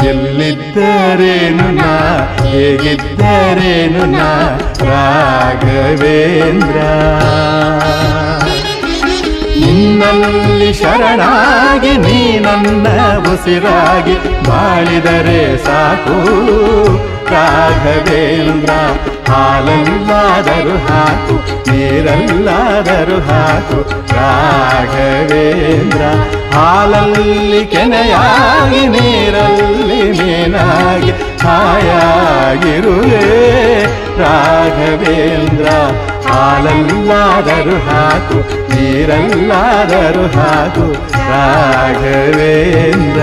ಎಲ್ಲಿದ್ದರೇನು ನಾ ಹೇಗಿದ್ದರೇನು ನಾ ರಾಘವೇಂದ್ರ. ನಿನ್ನಲ್ಲಿ ಶರಣಾಗಿ ನೀ ನನ್ನ ಉಸಿರಾಗಿ ಬಾಳಿದರೆ ಸಾಕು ರಾಘವೇಂದ್ರ. ಹಾಲಲ್ಲಾದರೂ ಹಾಕು ನೀರಲ್ಲಾದರೂ ಹಾಕು ರಾಘವೇಂದ್ರ. ಹಾಲಲ್ಲಿ ಕೆನೆಯಾಗಿ ನೀರಲ್ಲಿ ಮೀನಾಗಿ ಹಾಯಾಗಿರುವೆ ರಾಘವೇಂದ್ರ. ಹಾಲಲ್ಲಾದರೂ ಹಾಕು ನೀರಲ್ಲಾದರೂ ಹಾಕು ರಾಘವೇಂದ್ರ.